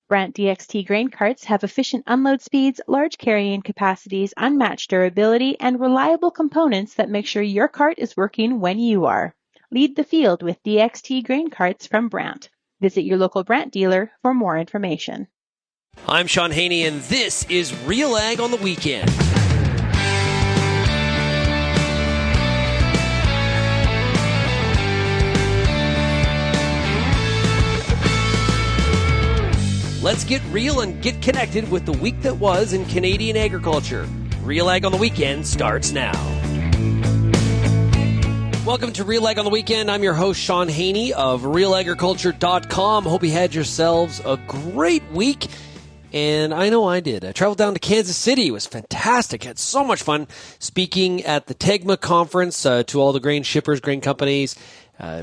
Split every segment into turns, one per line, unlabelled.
Brandt DXT grain carts have efficient unload speeds, large carrying capacities, unmatched durability, and reliable components that make sure your cart is working when you are. Lead the field with DXT grain carts from Brandt. Visit your local Brandt dealer for more information.
I'm Shaun Haney, and this is RealAg on the Weekend. Let's get real and get connected with the week that was in Canadian agriculture. RealAg on the Weekend starts now. Welcome to RealAg on the Weekend. I'm your host, Shaun Haney of RealAgriculture.com. Hope you had yourselves a great week. And I know I did. I traveled down to Kansas City. It was fantastic. Had so much fun speaking at the TEGMA conference to all the grain shippers, grain companies,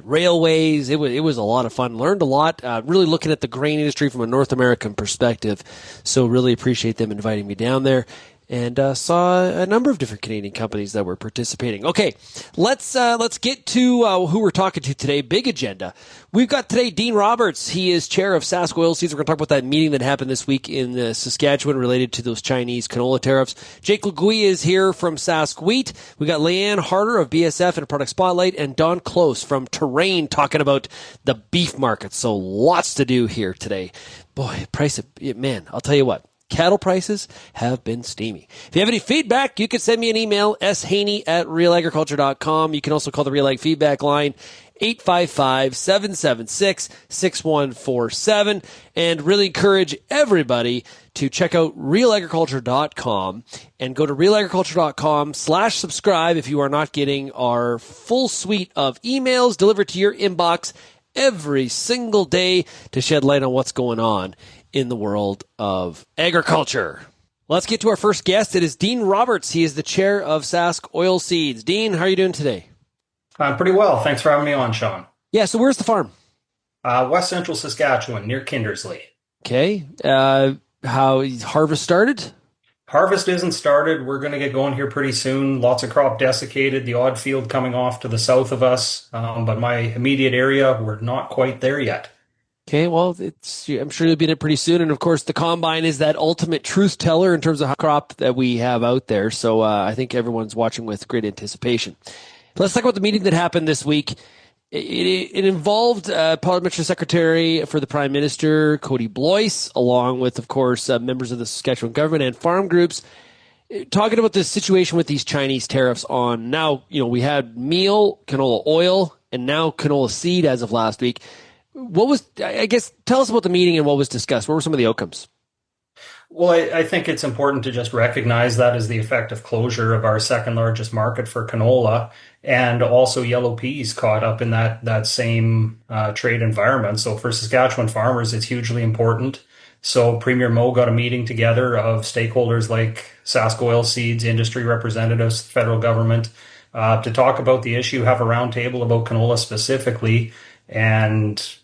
railways. It was a lot of fun. Learned a lot. Really looking at the grain industry from a North American perspective. So really appreciate them inviting me down there. And saw a number of different Canadian companies that were participating. Okay, let's get to who we're talking to today. Big agenda. We've got today Dean Roberts. He is chair of Sask Oilseeds. We're going to talk about that meeting that happened this week in Saskatchewan related to those Chinese canola tariffs. Jake Leguee is here from Sask Wheat. We got Leigh-Ann Harder of BASF in a product spotlight, and Don Close from Terrain talking about the beef market. So lots to do here today. Boy, man, I'll tell you what. Cattle prices have been steamy. If you have any feedback, you can send me an email, shaney@realagriculture.com. You can also call the RealAg feedback line, 855-776-6147. And really encourage everybody to check out realagriculture.com and go to realagriculture.com/subscribe if you are not getting our full suite of emails delivered to your inbox every single day to shed light on what's going on in the world of agriculture. Let's get to our first guest. It is Dean Roberts. He is the chair of Sask Oilseeds. Dean, how are you doing today?
I'm pretty well. Thanks for having me on, Shaun.
Yeah, so where's the farm?
West Central Saskatchewan, near Kindersley.
Okay. How harvest started?
Harvest isn't started. We're going to get going here pretty soon. Lots of crop desiccated, the odd field coming off to the south of us. But my immediate area, we're not quite there yet.
Okay, well, I'm sure you'll be in it pretty soon. And, of course, the Combine is that ultimate truth teller in terms of how crop that we have out there. So I think everyone's watching with great anticipation. Let's talk about the meeting that happened this week. It involved Parliamentary Secretary for the Prime Minister, Cody Blois, along with, of course, members of the Saskatchewan government and farm groups, talking about the situation with these Chinese tariffs on now, we had meal, canola oil, and now canola seed as of last week. Tell us about the meeting and what was discussed. What were some of the outcomes?
Well, I think it's important to just recognize that as the effective closure of our second largest market for canola, and also yellow peas caught up in that same trade environment. So for Saskatchewan farmers, it's hugely important. So Premier Moe got a meeting together of stakeholders like Sask Oilseeds, industry representatives, federal government, to talk about the issue, have a roundtable about canola specifically, and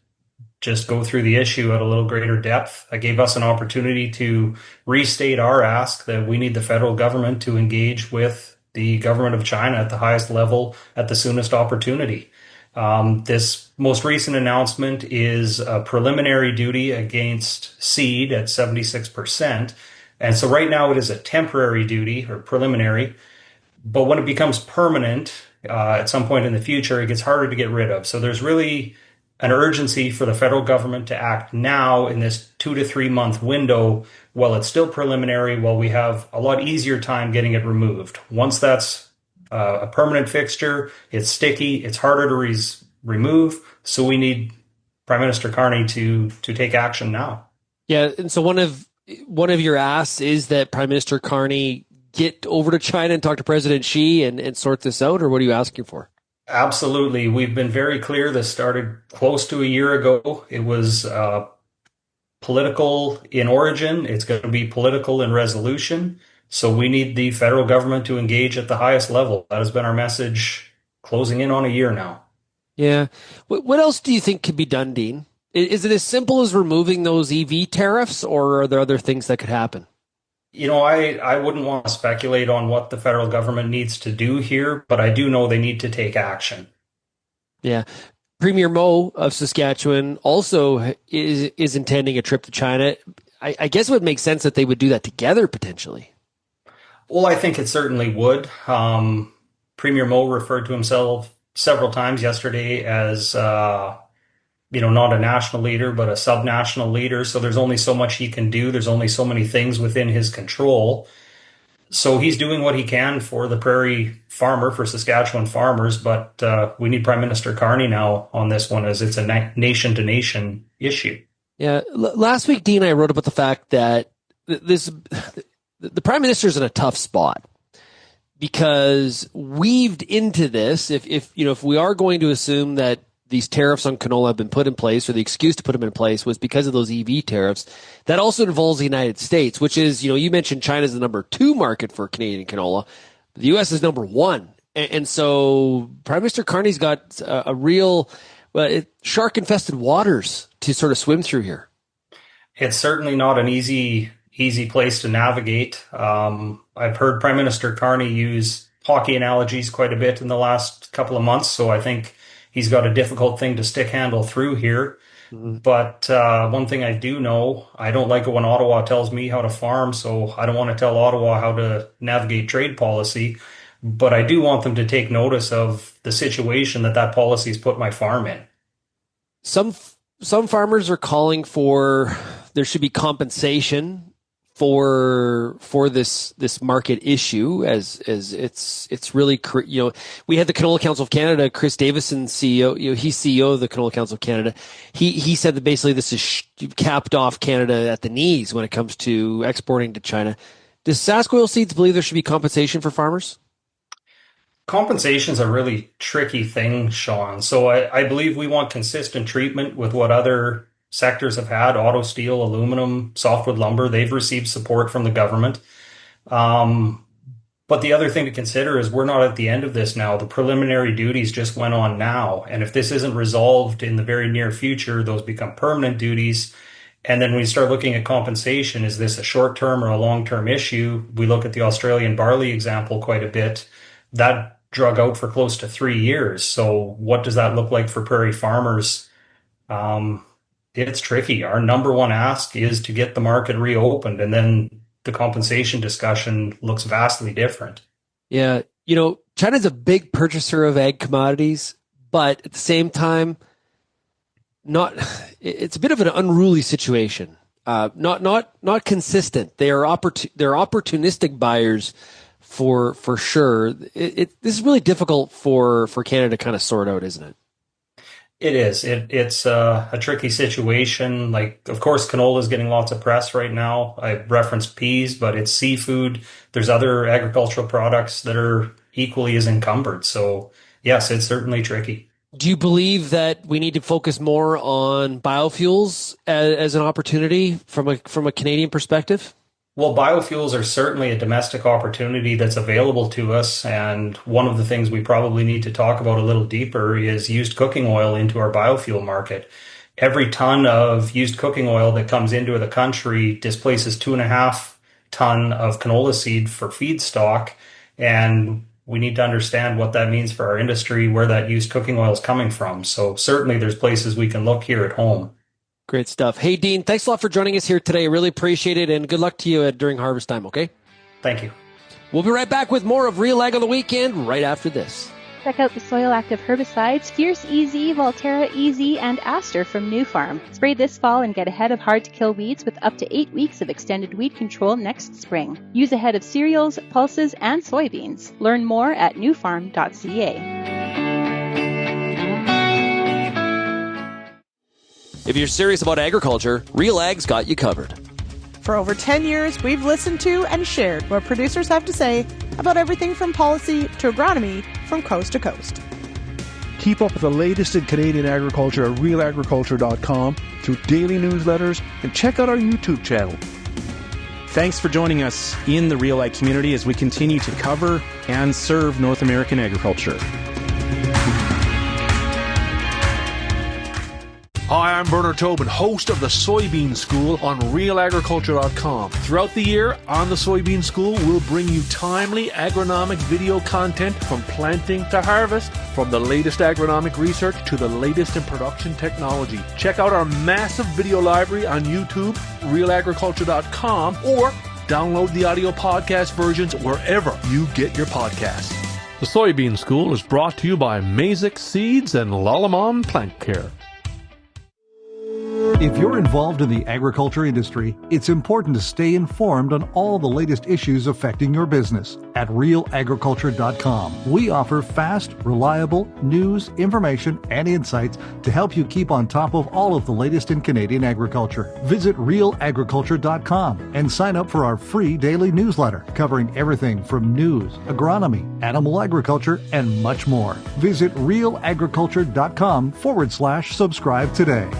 just go through the issue at a little greater depth. It gave us an opportunity to restate our ask that we need the federal government to engage with the government of China at the highest level at the soonest opportunity. This most recent announcement is a preliminary duty against seed at 76%. And so right now it is a temporary duty or preliminary, but when it becomes permanent at some point in the future, it gets harder to get rid of. So there's really an urgency for the federal government to act now in this 2 to 3 month window while it's still preliminary, while we have a lot easier time getting it removed. Once that's a permanent fixture, it's sticky, it's harder to remove. So we need Prime Minister Carney to take action now.
Yeah, and so one of your asks is that Prime Minister Carney get over to China and talk to President Xi and sort this out, or what are you asking for?
Absolutely. We've been very clear. This started close to a year ago. It was political in origin. It's going to be political in resolution. So we need the federal government to engage at the highest level. That has been our message closing in on a year now.
Yeah. What else do you think could be done, Dean? Is it as simple as removing those EV tariffs, or are there other things that could happen?
I wouldn't want to speculate on what the federal government needs to do here, but I do know they need to take action.
Yeah. Premier Mo of Saskatchewan also is intending a trip to China. I guess it would make sense that they would do that together potentially.
Well, I think it certainly would. Premier Mo referred to himself several times yesterday as, not a national leader, but a subnational leader. So there's only so much he can do. There's only so many things within his control. So he's doing what he can for the prairie farmer, for Saskatchewan farmers, but we need Prime Minister Carney now on this one, as it's a nation-to-nation issue.
Yeah, last week, Dean, I wrote about the fact that the Prime Minister's in a tough spot because weaved into this, if we are going to assume that these tariffs on canola have been put in place, or the excuse to put them in place was because of those EV tariffs, that also involves the United States, which is, you mentioned China's the number 2 market for Canadian canola. The U.S. is number 1. And so Prime Minister Carney's got a real shark-infested waters to sort of swim through here.
It's certainly not an easy place to navigate. I've heard Prime Minister Carney use hockey analogies quite a bit in the last couple of months, so I think he's got a difficult thing to stick handle through here. Mm-hmm. But one thing I do know, I don't like it when Ottawa tells me how to farm, so I don't want to tell Ottawa how to navigate trade policy. But I do want them to take notice of the situation that policy's put my farm in.
Some farmers are calling for there should be compensation for this market issue, as it's really, we had the Canola Council of Canada, Chris Davison, CEO, he's CEO of the Canola Council of Canada. He said that basically this is capped off Canada at the knees when it comes to exporting to China. Does Sask Oilseeds believe there should be compensation for farmers?
Compensation is a really tricky thing, Shaun. So I believe we want consistent treatment with what other sectors have had. Auto steel, aluminum, softwood lumber, they've received support from the government. But the other thing to consider is we're not at the end of this now. The preliminary duties just went on now. And if this isn't resolved in the very near future, those become permanent duties. And then when we start looking at compensation, is this a short-term or a long-term issue? We look at the Australian barley example quite a bit. That drug out for close to 3 years. So what does that look like for prairie farmers? It's tricky. Our number one ask is to get the market reopened, and then the compensation discussion looks vastly different.
Yeah. China's a big purchaser of ag commodities, but at the same time, it's a bit of an unruly situation. Not consistent. They're opportunistic buyers for sure. This is really difficult for Canada to kind of sort out, isn't it?
It is. It's a tricky situation. Like, of course, canola is getting lots of press right now. I referenced peas, but it's seafood. There's other agricultural products that are equally as encumbered. So, yes, it's certainly tricky.
Do you believe that we need to focus more on biofuels as an opportunity from a Canadian perspective?
Well, biofuels are certainly a domestic opportunity that's available to us. And one of the things we probably need to talk about a little deeper is used cooking oil into our biofuel market. Every ton of used cooking oil that comes into the country displaces 2.5 ton of canola seed for feedstock. And we need to understand what that means for our industry, where that used cooking oil is coming from. So certainly there's places we can look here at home.
Great stuff. Hey, Dean, thanks a lot for joining us here today. I really appreciate it, and good luck to you during harvest time, okay?
Thank you.
We'll be right back with more of RealAg on the Weekend right after this.
Check out the soil-active herbicides Fierce EZ, Volterra EZ, and Aster from New Farm. Spray this fall and get ahead of hard-to-kill weeds with up to 8 weeks of extended weed control next spring. Use ahead of cereals, pulses, and soybeans. Learn more at newfarm.ca.
If you're serious about agriculture, RealAg's got you covered.
For over 10 years, we've listened to and shared what producers have to say about everything from policy to agronomy from coast to coast.
Keep up with the latest in Canadian agriculture at RealAgriculture.com through daily newsletters, and check out our YouTube channel.
Thanks for joining us in the RealAg community as we continue to cover and serve North American agriculture.
Hi,
I'm Bernard Tobin, host of the Soybean School on RealAgriculture.com. Throughout the year, on the Soybean School, we'll bring you timely agronomic video content from planting to harvest, from the latest agronomic research to the latest in production technology. Check out our massive video library on YouTube, RealAgriculture.com, or download the audio podcast versions wherever you get your podcasts. The Soybean School is brought to you by Mazik Seeds and Lalamon Plant Care.
If you're involved in the agriculture industry, it's important to stay informed on all the latest issues affecting your business. At RealAgriculture.com, we offer fast, reliable news, information, and insights to help you keep on top of all of the latest in Canadian agriculture. Visit RealAgriculture.com and sign up for our free daily newsletter covering everything from news, agronomy, animal agriculture, and much more. Visit RealAgriculture.com/subscribe today.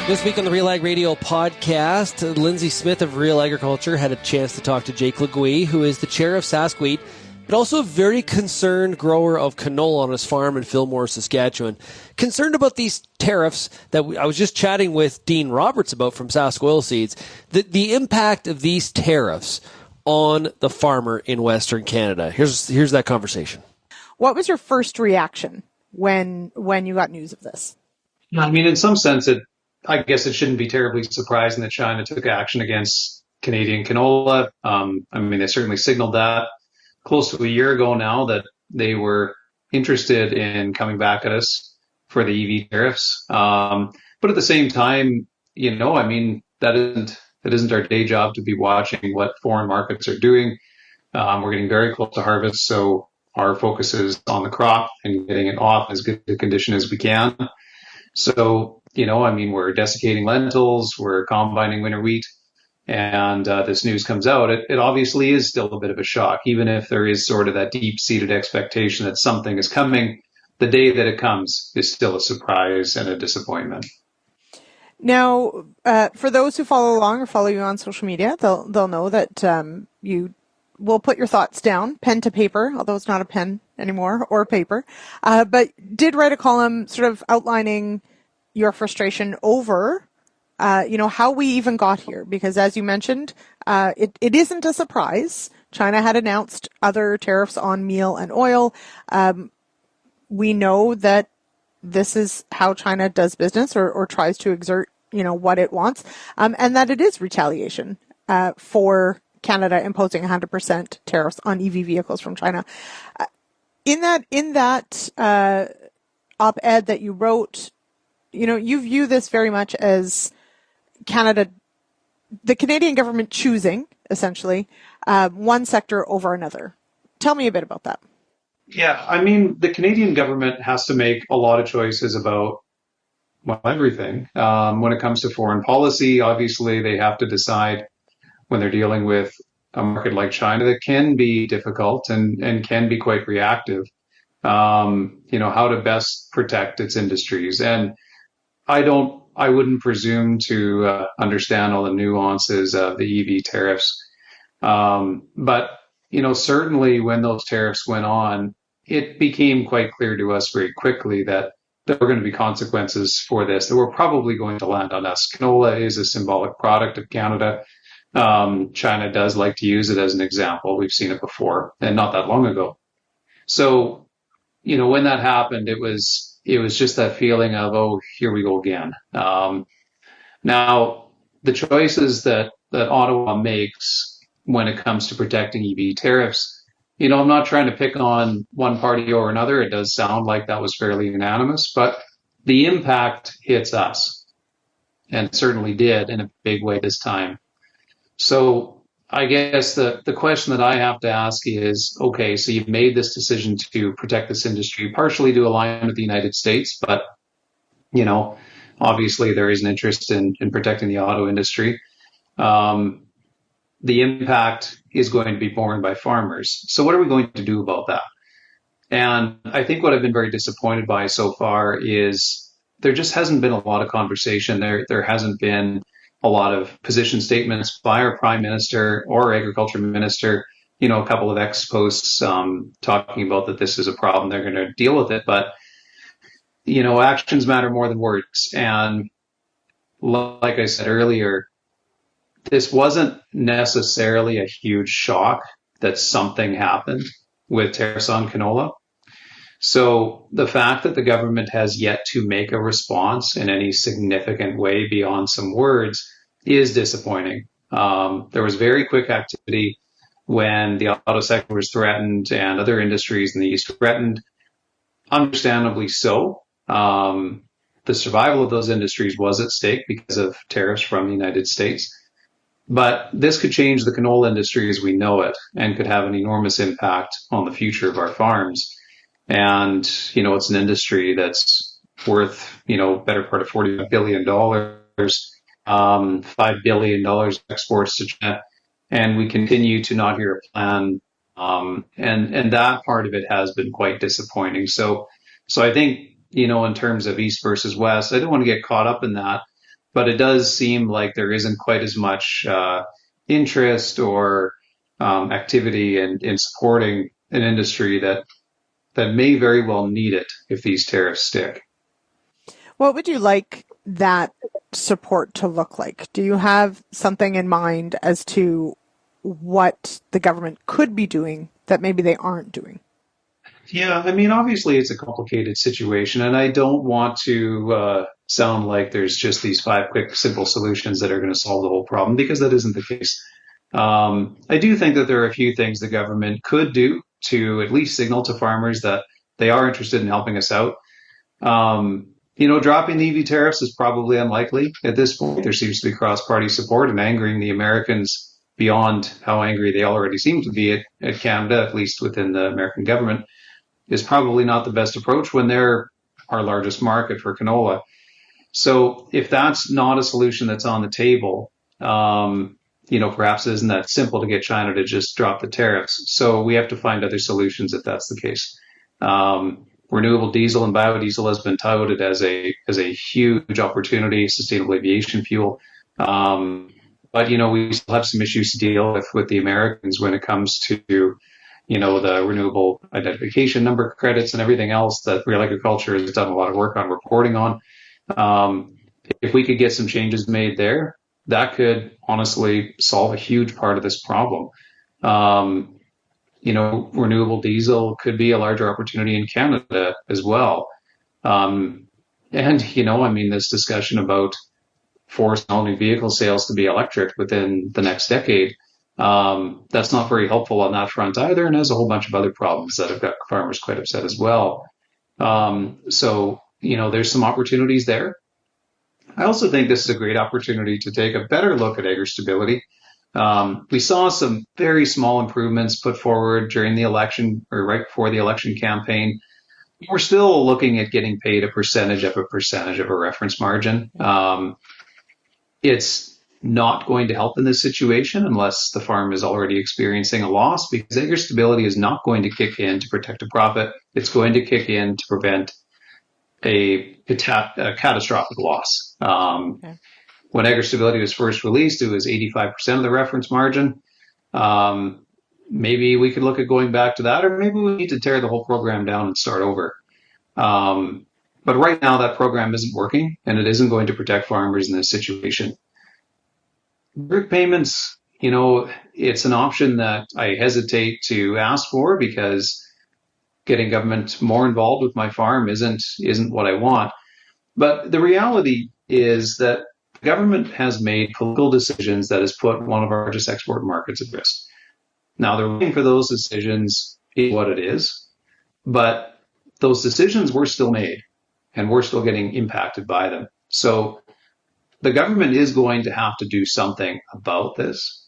This week on the Real Ag Radio podcast, Lindsay Smith of Real Agriculture had a chance to talk to Jake Leguee, who is the chair of Sask Wheat, but also a very concerned grower of canola on his farm in Fillmore, Saskatchewan. Concerned about these tariffs that I was just chatting with Dean Roberts about from Sask Oilseeds, the impact of these tariffs on the farmer in Western Canada. Here's that conversation.
What was your first reaction when you got news of this?
I mean, in some sense, I guess it shouldn't be terribly surprising that China took action against Canadian canola. I mean, they certainly signaled that close to a year ago now that they were interested in coming back at us for the EV tariffs. But at the same time, I mean, that isn't our day job to be watching what foreign markets are doing. We're getting very close to harvest, so our focus is on the crop and getting it off as good a condition as we can. So, I mean, we're desiccating lentils, we're combining winter wheat, and this news comes out. It obviously is still a bit of a shock, even if there is sort of that deep-seated expectation that something is coming. The day that it comes is still a surprise and a disappointment.
Now, for those who follow along or follow you on social media, they'll know that you will put your thoughts down, pen to paper, although it's not a pen anymore, or paper, but did write a column sort of outlining your frustration over, how we even got here. Because as you mentioned, it isn't a surprise. China had announced other tariffs on meal and oil. We know that this is how China does business or tries to exert, what it wants, and that it is retaliation for Canada imposing 100% tariffs on EV vehicles from China. In that op-ed that you wrote, you view this very much as the Canadian government choosing, essentially, one sector over another. Tell me a bit about that.
Yeah, I mean, the Canadian government has to make a lot of choices about everything. When it comes to foreign policy, obviously, they have to decide when they're dealing with a market like China that can be difficult and can be quite reactive, how to best protect its industries. And I wouldn't presume to understand all the nuances of the EV tariffs. But, certainly when those tariffs went on, it became quite clear to us very quickly that there were going to be consequences for this that were probably going to land on us. Canola is a symbolic product of Canada. China does like to use it as an example. We've seen it before, and not that long ago. So, when that happened, it was just that feeling of, oh, here we go again. Now, the choices that Ottawa makes when it comes to protecting EV tariffs, I'm not trying to pick on one party or another. It does sound like that was fairly unanimous, but the impact hits us, and certainly did in a big way this time. So I guess the question that I have to ask is, okay, so you've made this decision to protect this industry, partially to align with the United States, but, obviously there is an interest in protecting the auto industry. The impact is going to be borne by farmers. So what are we going to do about that? And I think what I've been very disappointed by so far is there just hasn't been a lot of conversation. There hasn't been a lot of position statements by our prime minister or agriculture minister, a couple of ex posts talking about that this is a problem, they're going to deal with it. But actions matter more than words. And like I said earlier, this wasn't necessarily a huge shock that something happened with tariffs on canola. So the fact that the government has yet to make a response in any significant way beyond some words is disappointing. There was very quick activity when the auto sector was threatened and other industries in the East threatened, understandably so. The survival of those industries was at stake because of tariffs from the United States. But this could change the canola industry as we know it and could have an enormous impact on the future of our farms. And, it's an industry that's worth, better part of $40 billion, $5 billion exports to China. And we continue to not hear a plan. And that part of it has been quite disappointing. So I think, in terms of East versus West, I don't want to get caught up in that, but it does seem like there isn't quite as much interest or activity in supporting an industry that may very well need it if these tariffs stick.
What would you like that support to look like? Do you have something in mind as to what the government could be doing that maybe they aren't doing?
Yeah, obviously it's a complicated situation, and I don't want to sound like there's just these 5 quick, simple solutions that are going to solve the whole problem, because that isn't the case. I do think that there are a few things the government could do to at least signal to farmers that they are interested in helping us out. Dropping the EV tariffs is probably unlikely at this point. There seems to be cross-party support, and angering the Americans beyond how angry they already seem to be at Canada, at least within the American government, is probably not the best approach when they're our largest market for canola. So if that's not a solution that's on the table, perhaps it isn't that simple to get China to just drop the tariffs. So we have to find other solutions if that's the case. Renewable diesel and biodiesel has been touted as a huge opportunity, sustainable aviation fuel. But we still have some issues to deal with the Americans when it comes to the renewable identification number credits and everything else that RealAgriculture has done a lot of work on reporting on. If we could get some changes made there, that could honestly solve a huge part of this problem. Renewable diesel could be a larger opportunity in Canada as well. This discussion about forcing all new vehicle sales to be electric within the next decade, that's not very helpful on that front either, and has a whole bunch of other problems that have got farmers quite upset as well. There's some opportunities there. I also think this is a great opportunity to take a better look at agri-stability. We saw some very small improvements put forward during the election or right before the election campaign. We're still looking at getting paid a percentage of a reference margin. It's not going to help in this situation unless the farm is already experiencing a loss, because agri-stability is not going to kick in to protect a profit. It's going to kick in to prevent a catastrophic loss. Okay. When agri-stability was first released, it was 85% of the reference margin. Maybe we could look at going back to that, or maybe we need to tear the whole program down and start over. But right now, that program isn't working, and it isn't going to protect farmers in this situation. Direct payments, it's an option that I hesitate to ask for, because getting government more involved with my farm isn't what I want. But the reality is that the government has made political decisions that has put one of our largest export markets at risk. Now, they're waiting for those decisions to be what it is, but those decisions were still made, and we're still getting impacted by them. So the government is going to have to do something about this.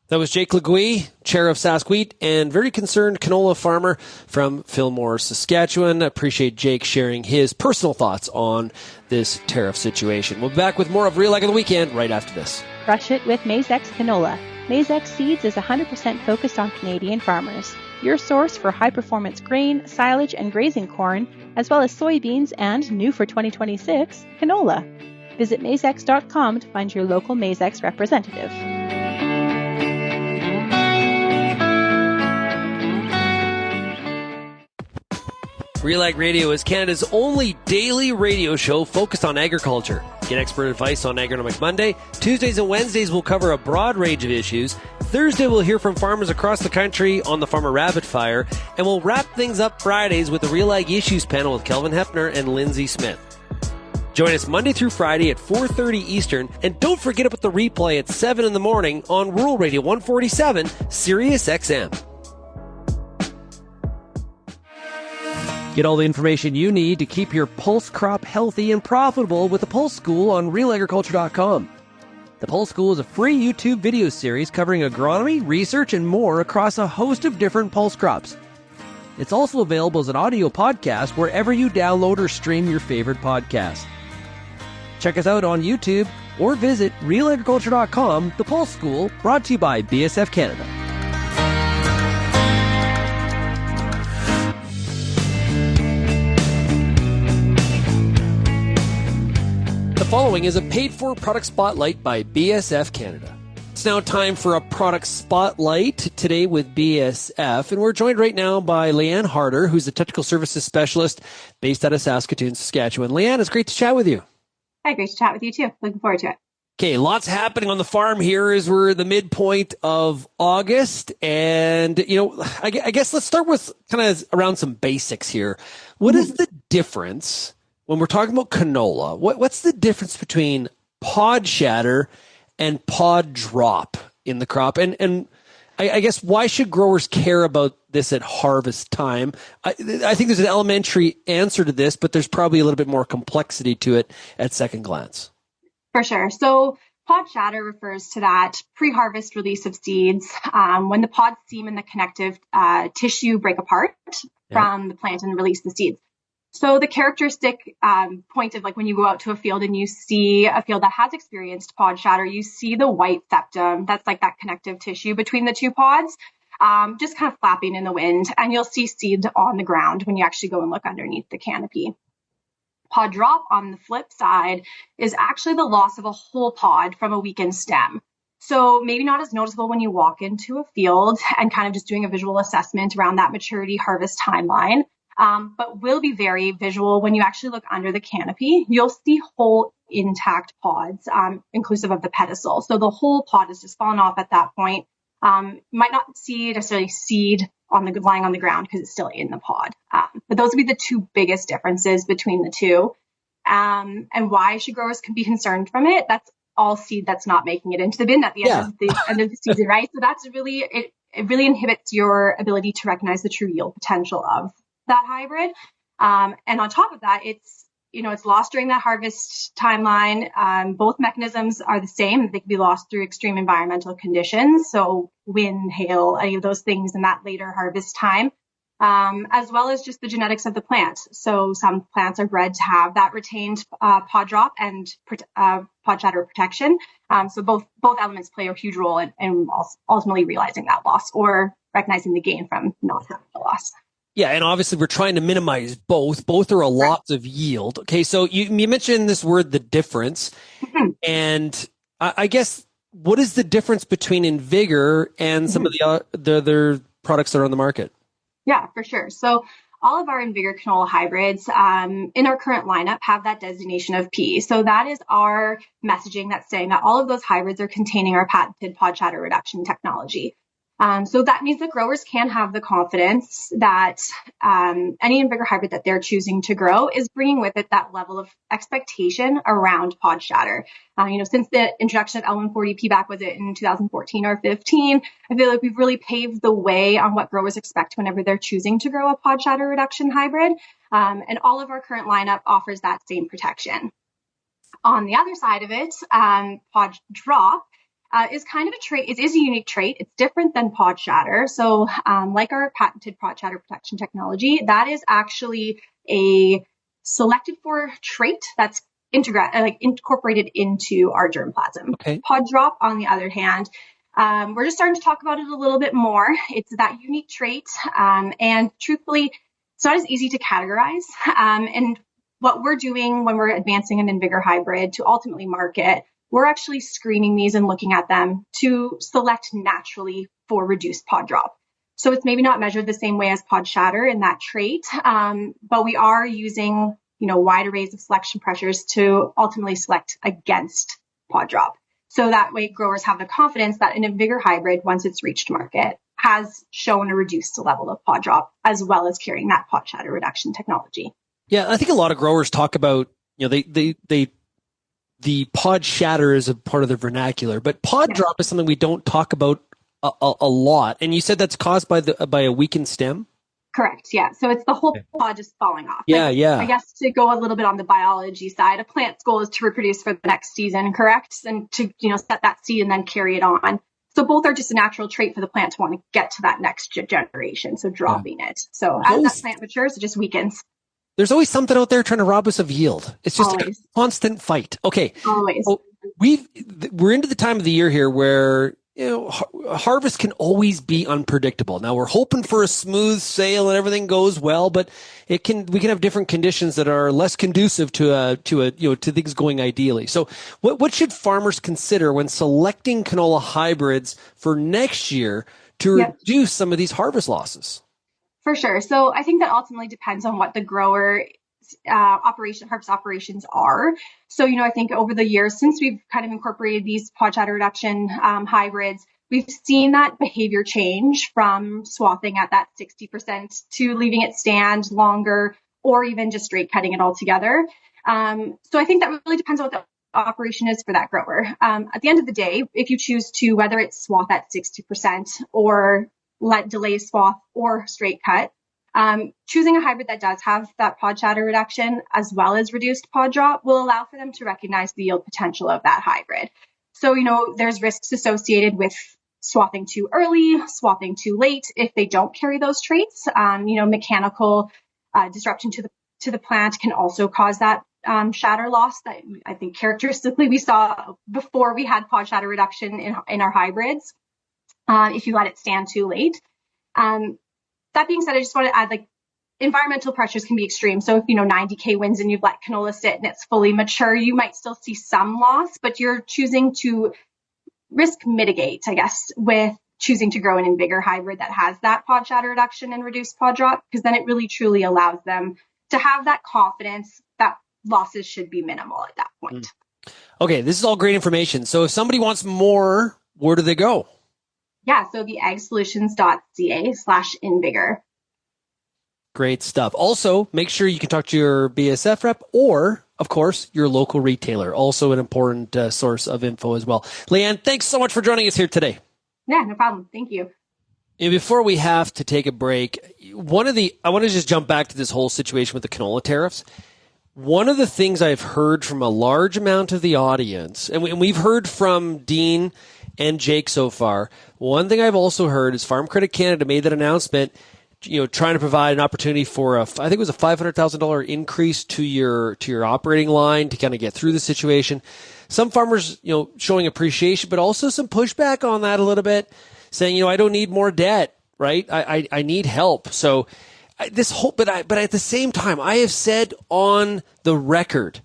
That was Jake Leguee, chair of Sask Wheat and very concerned canola farmer from Fillmore, Saskatchewan. I appreciate Jake sharing his personal thoughts on this tariff situation. We'll be back with more of RealAg on the Weekend right after this.
Crush it with Maize-X Canola. Maize-X Seeds is 100% focused on Canadian farmers. Your source for high-performance grain, silage, and grazing corn, as well as soybeans and, new for 2026, canola. Visit maizex.com to find your local Maize-X representative.
RealAg Radio is Canada's only daily radio show focused on agriculture. Get expert advice on Agronomic Monday. Tuesdays and Wednesdays will cover a broad range of issues. Thursday we'll hear from farmers across the country on the Farmer Rapid Fire. And we'll wrap things up Fridays with the RealAg Issues panel with Kelvin Hefner and Lindsay Smith. Join us Monday through Friday at 4:30 Eastern. And don't forget about the replay at 7 in the morning on Rural Radio 147, Sirius XM. Get all the information you need to keep your pulse crop healthy and profitable with the Pulse School on RealAgriculture.com. The Pulse School is a free YouTube video series covering agronomy, research, and more across a host of different pulse crops. It's also available as an audio podcast wherever you download or stream your favorite podcast. Check us out on YouTube or visit RealAgriculture.com. The Pulse School, brought to you by BASF Canada. The following is a paid-for product spotlight by BASF Canada. It's now time for a product spotlight today with BASF, and we're joined right now by Leigh-Ann Harder, who's a technical services specialist based out of Saskatoon, Saskatchewan. Leigh-Ann, it's great to chat with you.
Hi, great to chat with you too. Looking forward to it.
Okay, lots happening on the farm here as we're the midpoint of August, and I guess let's start with kind of around some basics here. What is the difference? When we're talking about canola, what's the difference between pod shatter and pod drop in the crop? And I guess why should growers care about this at harvest time? I think there's an elementary answer to this, but there's probably a little bit more complexity to it at second glance.
For sure. So pod shatter refers to that pre-harvest release of seeds when the pod seam and the connective tissue break apart from the plant and release the seeds. So the characteristic point of, like, when you go out to a field and you see a field that has experienced pod shatter, you see the white septum. That's like that connective tissue between the two pods, just kind of flapping in the wind. And you'll see seed on the ground when you actually go and look underneath the canopy. Pod drop, on the flip side, is actually the loss of a whole pod from a weakened stem. So maybe not as noticeable when you walk into a field and kind of just doing a visual assessment around that maturity harvest timeline. But will be very visual when you actually look under the canopy. You'll see whole intact pods, inclusive of the pedicel. So the whole pod has just fallen off at that point. You might not see necessarily seed lying on the ground because it's still in the pod. But those would be the two biggest differences between the two. And why should growers be concerned from it? That's all seed that's not making it into the bin at the end of the season, right? So that's really, it really inhibits your ability to recognize the true yield potential of that hybrid. And on top of that, it's lost during that harvest timeline. Both mechanisms are the same. They can be lost through extreme environmental conditions. So wind, hail, any of those things in that later harvest time, as well as just the genetics of the plant. So some plants are bred to have that retained pod drop and pod shatter protection. So both elements play a huge role in ultimately realizing that loss or recognizing the gain from not having the loss.
Yeah, and obviously we're trying to minimize both. Both are a lot of yield. Okay, so you mentioned this word, the difference. Mm-hmm. And I guess, what is the difference between InVigor and some of the other products that are on the market?
Yeah, for sure. So all of our InVigor canola hybrids in our current lineup have that designation of P. So that is our messaging that's saying that all of those hybrids are containing our patented pod shatter reduction technology. So that means that growers can have the confidence that any InVigor hybrid that they're choosing to grow is bringing with it that level of expectation around pod shatter. Since the introduction of L140P back, was it in 2014 or 15, I feel like we've really paved the way on what growers expect whenever they're choosing to grow a pod shatter reduction hybrid. And all of our current lineup offers that same protection. On the other side of it, pod drop is kind of a trait. It is a unique trait. It's different than pod shatter. So like our patented pod shatter protection technology, that is actually a selected for trait that's incorporated into our germplasm. Okay. Pod drop, on the other hand, we're just starting to talk about it a little bit more. It's that unique trait. And truthfully, it's not as easy to categorize. And what we're doing when we're advancing an InVigor hybrid to ultimately market, we're actually screening these and looking at them to select naturally for reduced pod drop. So it's maybe not measured the same way as pod shatter in that trait, but we are using, wide arrays of selection pressures to ultimately select against pod drop. So that way growers have the confidence that an InVigor hybrid, once it's reached market, has shown a reduced level of pod drop, as well as carrying that pod shatter reduction technology.
Yeah, I think a lot of growers talk about, the pod shatter is a part of their vernacular, but pod drop is something we don't talk about a lot. And you said that's caused by a weakened stem?
Correct. Yeah. So it's the whole pod just falling off.
Yeah.
I guess to go a little bit on the biology side, a plant's goal is to reproduce for the next season, correct? And to, set that seed and then carry it on. So both are just a natural trait for the plant to want to get to that next generation. So dropping it. So as that plant matures, it just weakens.
There's always something out there trying to rob us of yield. It's just a constant fight. Okay.
Always.
Well, we're into the time of the year here where, harvest can always be unpredictable. Now we're hoping for a smooth sail and everything goes well, but we can have different conditions that are less conducive to things going ideally. So what should farmers consider when selecting canola hybrids for next year to reduce some of these harvest losses?
For sure. So I think that ultimately depends on what the grower harvest operations are. So, I think over the years, since we've kind of incorporated these pod shatter reduction hybrids, we've seen that behavior change from swathing at that 60% to leaving it stand longer, or even just straight cutting it altogether. So I think that really depends on what the operation is for that grower. At the end of the day, if you choose to, whether it's swath at 60% or delay swath or straight cut, choosing a hybrid that does have that pod shatter reduction as well as reduced pod drop will allow for them to recognize the yield potential of that hybrid. So, there's risks associated with swathing too early, swathing too late if they don't carry those traits. Mechanical disruption to the plant can also cause that shatter loss that I think characteristically we saw before we had pod shatter reduction in our hybrids, if you let it stand too late. That being said, I just want to add, environmental pressures can be extreme. So if, 90K winds and you've let canola sit and it's fully mature, you might still see some loss, but you're choosing to risk mitigate, I guess, with choosing to grow an InVigor hybrid that has that pod shatter reduction and reduced pod drop, because then it really truly allows them to have that confidence that losses should be minimal at that point.
Okay, this is all great information. So if somebody wants more, where do they go?
Yeah, so the agsolutions.ca/InVigor.
Great stuff. Also, make sure you can talk to your BASF rep or, of course, your local retailer. Also an important source of info as well. Leigh-Ann, thanks so much for joining us here today.
Yeah, no problem. Thank you.
And before we have to take a break, I want to just jump back to this whole situation with the canola tariffs. One of the things I've heard from a large amount of the audience, and we've heard from Dean and Jake so far, one thing I've also heard is Farm Credit Canada made that announcement, trying to provide an opportunity for I think it was a $500,000 increase to your operating line to kind of get through the situation. Some farmers, showing appreciation, but also some pushback on that a little bit, saying, I don't need more debt, right? I need help. So but at the same time, I have said on the record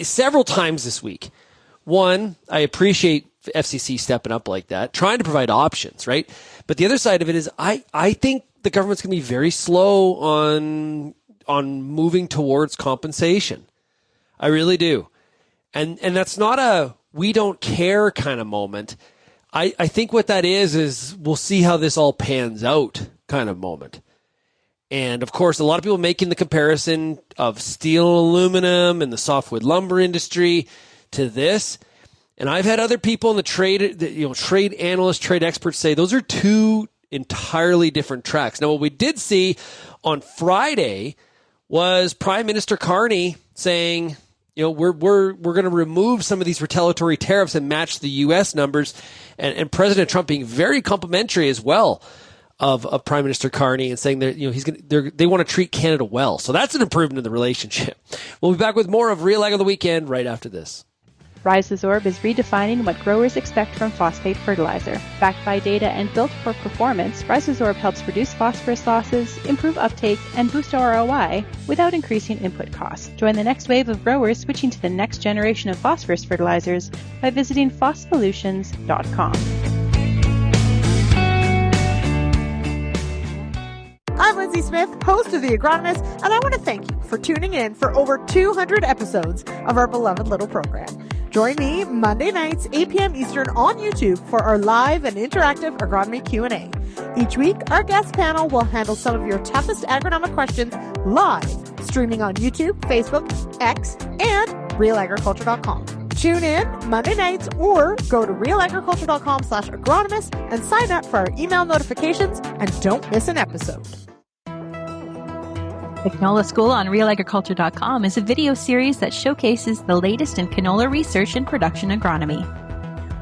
several times this week, one, I appreciate FCC stepping up like that, trying to provide options, right? But the other side of it is I think the government's going to be very slow on moving towards compensation. I really do. And that's not a we don't care kind of moment. I think what that is we'll see how this all pans out kind of moment. And of course, a lot of people making the comparison of steel and aluminum and the softwood lumber industry to this. And I've had other people in the trade, trade analysts, trade experts say those are two entirely different tracks. Now, what we did see on Friday was Prime Minister Carney saying, we're going to remove some of these retaliatory tariffs and match the U.S. numbers, and President Trump being very complimentary as well of Prime Minister Carney and saying that they want to treat Canada well. So that's an improvement in the relationship. We'll be back with more of RealAg on the weekend right after this.
Rhizosorb is redefining what growers expect from phosphate fertilizer. Backed by data and built for performance, Rhizosorb helps reduce phosphorus losses, improve uptake, and boost ROI without increasing input costs. Join the next wave of growers switching to the next generation of phosphorus fertilizers by visiting phospholutions.com.
Lindsay Smith, host of The Agronomist, and I want to thank you for tuning in for over 200 episodes of our beloved little program. Join me Monday nights, 8 p.m. Eastern on YouTube for our live and interactive agronomy Q&A. Each week, our guest panel will handle some of your toughest agronomic questions live, streaming on YouTube, Facebook, X, and RealAgriculture.com. Tune in Monday nights or go to RealAgriculture.com/agronomist and sign up for our email notifications and don't miss an episode.
The Canola School on RealAgriculture.com is a video series that showcases the latest in canola research and production agronomy.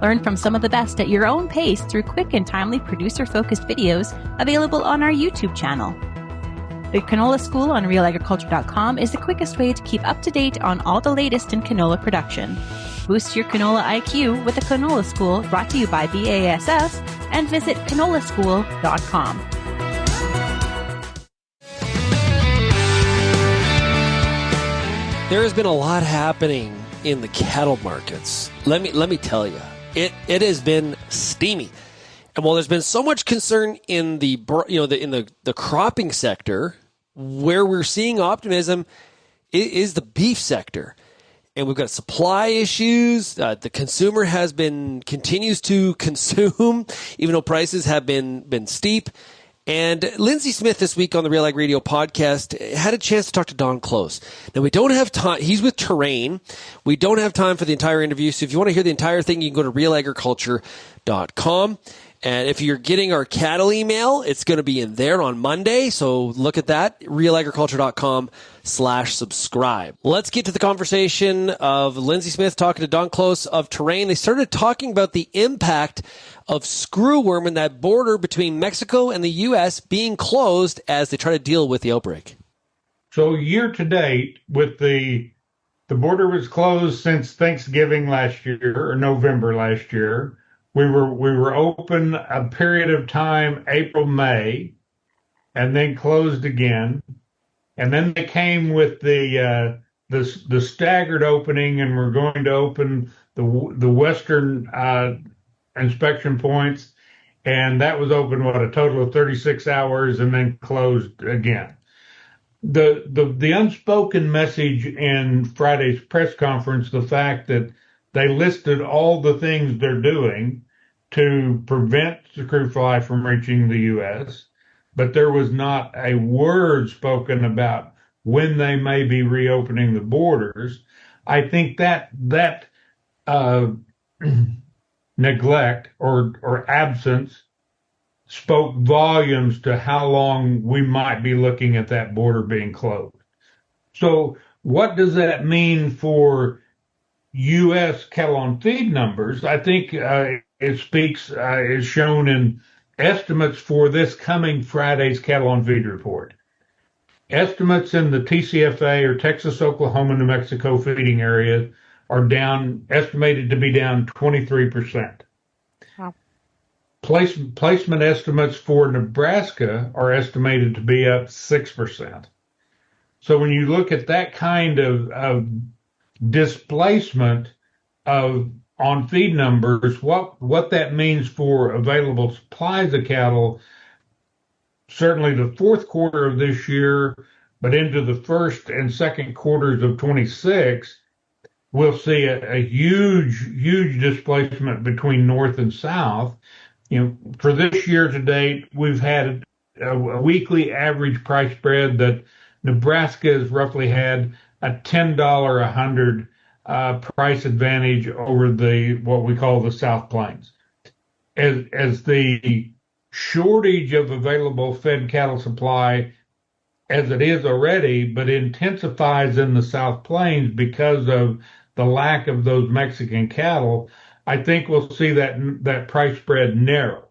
Learn from some of the best at your own pace through quick and timely producer-focused videos available on our YouTube channel. The Canola School on RealAgriculture.com is the quickest way to keep up to date on all the latest in canola production. Boost your canola IQ with the Canola School, brought to you by BASF, and visit canolaschool.com.
There has been a lot happening in the cattle markets. Let me tell you, it has been steamy. And while there's been so much concern in the cropping sector, where we're seeing optimism is the beef sector. And we've got supply issues. The consumer continues to consume, even though prices have been steep. And Lindsay Smith this week on the Real Ag Radio podcast had a chance to talk to Don Close. Now, we don't have time. He's with Terrain. We don't have time for the entire interview. So if you want to hear the entire thing, you can go to RealAgriculture.com. And if you're getting our cattle email, it's going to be in there on Monday. So look at that, realagriculture.com/subscribe. Let's get to the conversation of Lindsay Smith talking to Don Close of Terrain. They started talking about the impact of screwworm in that border between Mexico and the U.S. being closed as they try to deal with the outbreak.
So year to date, with the border was closed since Thanksgiving last year, or November last year. We were open a period of time, April, May, and then closed again. And then they came with the staggered opening, and we're going to open the western inspection points, and that was open a total of 36 hours, and then closed again. The unspoken message in Friday's press conference, the fact that they listed all the things they're doing to prevent screw fly from reaching the U.S., but there was not a word spoken about when they may be reopening the borders. I think that neglect or absence spoke volumes to how long we might be looking at that border being closed. So what does that mean for U.S. cattle on feed numbers? I think it speaks, is shown in estimates for this coming Friday's cattle on feed report. Estimates in the TCFA, or Texas, Oklahoma, New Mexico feeding area, are estimated to be down 23%. Wow. Placement estimates for Nebraska are estimated to be up 6%. So when you look at that kind of displacement on feed numbers, what that means for available supplies of cattle, certainly the fourth quarter of this year, but into the first and second quarters of 26, we'll see a huge displacement between north and south. For this year to date, we've had a weekly average price spread that Nebraska has roughly had a $10 a hundred price advantage over what we call the South Plains. As the shortage of available fed cattle supply, as it is already, but intensifies in the South Plains because of the lack of those Mexican cattle, I think we'll see that price spread narrow.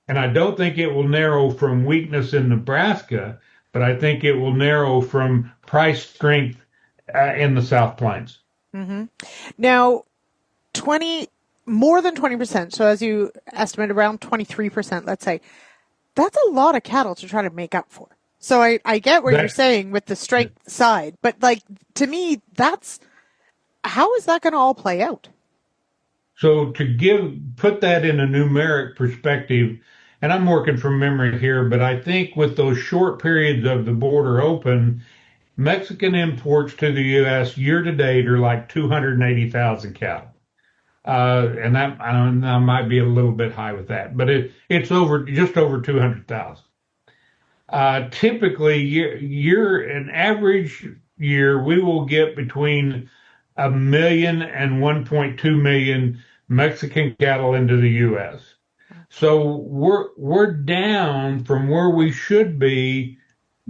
And I don't think it will narrow from weakness in Nebraska, but I think it will narrow from price strength in the South Plains.
Mm-hmm. Now, more than 20%, so as you estimate around 23%, let's say, that's a lot of cattle to try to make up for. So I get what you're saying with the strength side, but to me, how is that going to all play out?
So to put that in a numeric perspective, and I'm working from memory here, but I think with those short periods of the border open, Mexican imports to the U.S. year to date are like 280,000 cattle. And that I might be a little bit high with that, but it's just over 200,000. Typically, an average year, we will get between 1 million and 1.2 million Mexican cattle into the U.S. So we're down from where we should be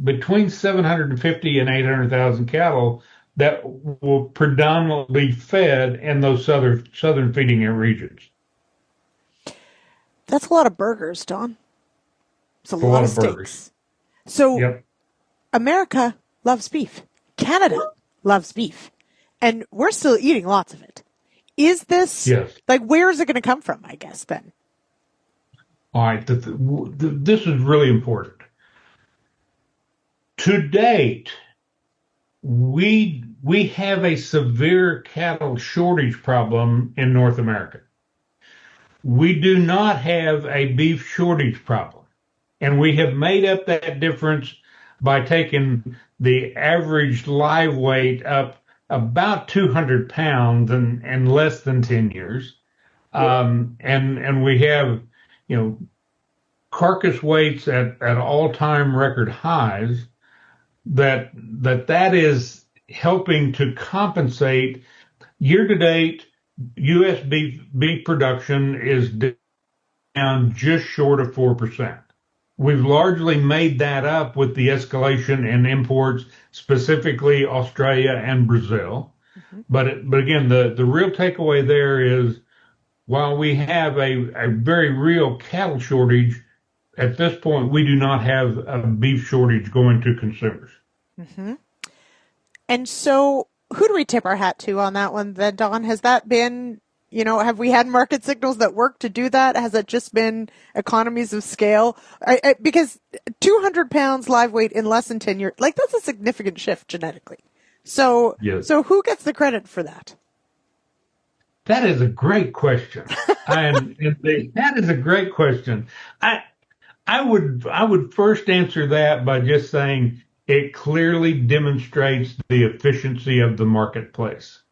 between 750 and 800,000 cattle that will predominantly be fed in those southern feeding regions.
That's a lot of burgers, Don. It's a lot of steaks. Burgers. So yep. America loves beef. Canada loves beef. And we're still eating lots of it. Is this, like, where is it going to come from, I guess, Ben?
All right. This is really important. To date, we have a severe cattle shortage problem in North America. We do not have a beef shortage problem. And we have made up that difference by taking the average live weight up about 200 pounds in less than 10 years. And we have, carcass weights at all-time record highs that is helping to compensate. Year to date, U.S. beef production is down just short of 4%. We've largely made that up with the escalation in imports, specifically Australia and Brazil. Mm-hmm. But again, the real takeaway there is, while we have a very real cattle shortage, at this point, we do not have a beef shortage going to consumers.
Mm-hmm. And so who do we tip our hat to on that one then, Don? Has that been, have we had market signals that work to do that? Has it just been economies of scale? Because 200 pounds live weight in less than 10 years, that's a significant shift genetically. So, So who gets the credit for that?
That is a great question. That is a great question. I would first answer that by just saying it clearly demonstrates the efficiency of the marketplace.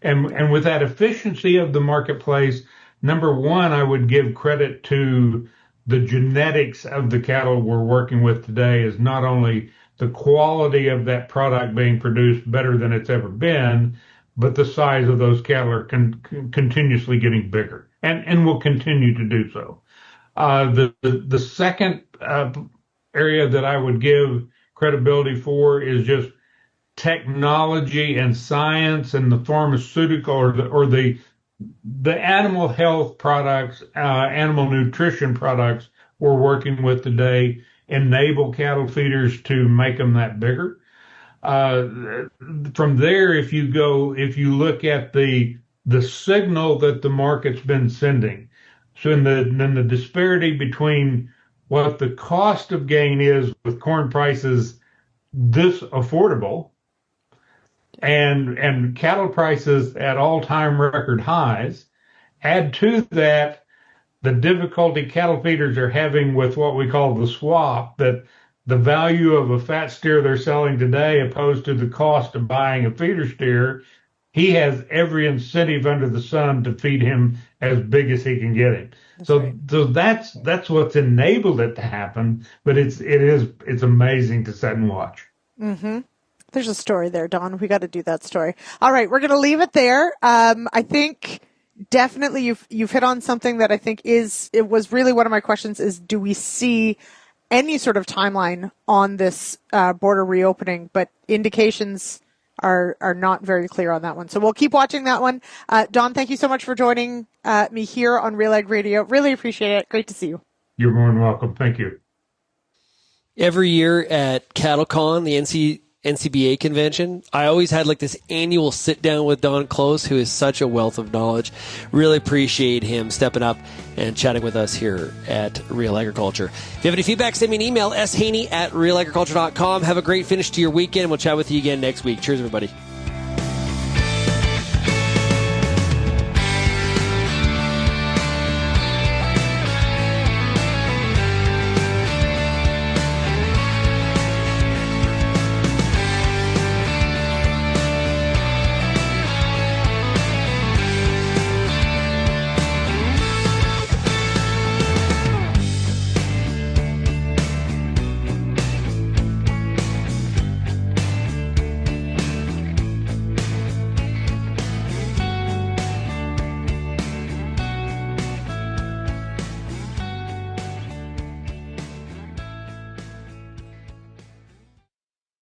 And with that efficiency of the marketplace, number one, I would give credit to the genetics of the cattle we're working with today. Is not only the quality of that product being produced better than it's ever been, but the size of those cattle are continuously getting bigger and will continue to do so. The second area that I would give credibility for is just technology and science and the pharmaceutical or the animal health products, animal nutrition products we're working with today enable cattle feeders to make them that bigger. From there, if you look at the signal that the market's been sending, so in the disparity between what the cost of gain is with corn prices this affordable and cattle prices at all-time record highs, add to that the difficulty cattle feeders are having with what we call the swap, that the value of a fat steer they're selling today opposed to the cost of buying a feeder steer, he has every incentive under the sun to feed him as big as he can get him. So that's what's enabled it to happen, but it's amazing to sit and watch. Mm-hmm.
There's a story there, Don. We got to do that story. All right, we're going to leave it there. I think definitely you've hit on something that I think it was really one of my questions is, do we see any sort of timeline on this border reopening? But indications are not very clear on that one. So we'll keep watching that one. Don, thank you so much for joining me here on RealAg Radio. Really appreciate it. Great to see you.
You're more than welcome. Thank you.
Every year at CattleCon, the NCBA convention, I always had this annual sit down with Don Close, who is such a wealth of knowledge. Really appreciate him stepping up and chatting with us here at Real Agriculture. If you have any feedback, send me an email, shaney@realagriculture.com. Have a great finish to your weekend. We'll chat with you again next week. Cheers, everybody.